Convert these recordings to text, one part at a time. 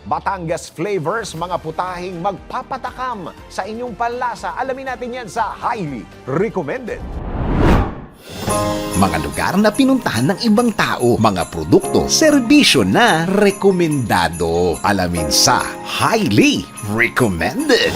Batangas flavors, mga putahing magpapatakam sa inyong panlasa. Alamin natin yan sa Highly Recommended. Mga lugar na pinuntahan ng ibang tao, mga produkto, serbisyo na rekomendado. Alamin sa Highly Recommended.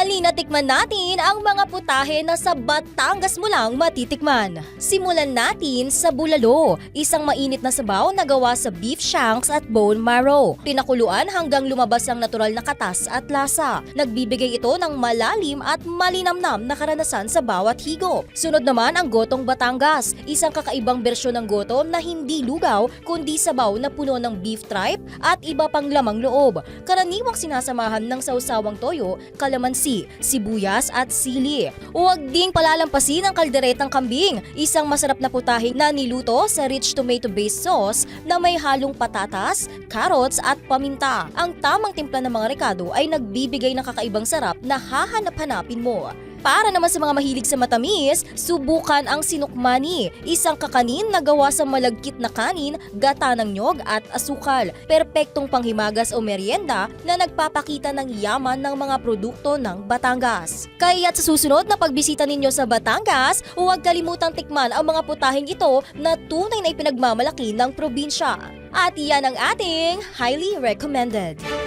Halina tikman natin ang mga putahe na sa Batangas mo lang matitikman. Simulan natin sa bulalo, isang mainit na sabaw na gawa sa beef shanks at bone marrow. Pinakuluan hanggang lumabas ang natural na katas at lasa. Nagbibigay ito ng malalim at malinamnam na karanasan sa bawat higop. Sunod naman ang gotong Batangas, isang kakaibang bersyon ng goto na hindi lugaw kundi sabaw na puno ng beef tripe at iba pang lamang loob. Karaniwang sinasamahan ng sausawang toyo, kalamansi, sibuyas at sili. Huwag ding palalampasin ang kalderetang kambing, isang masarap na putahe na niluto sa rich tomato-based sauce na may halong patatas, carrots at paminta. Ang tamang timpla ng mga rekado ay nagbibigay ng kakaibang sarap na hahanap-hanapin mo. Para naman sa mga mahilig sa matamis, subukan ang sinukmani, isang kakanin na gawa sa malagkit na kanin, gata ng nyog at asukal. Perpektong panghimagas o merienda na nagpapakita ng yaman ng mga produkto ng Batangas. Kaya't sa susunod na pagbisita ninyo sa Batangas, huwag kalimutang tikman ang mga putaheng ito na tunay na ipinagmamalaki ng probinsya. At iyan ang ating Highly Recommended.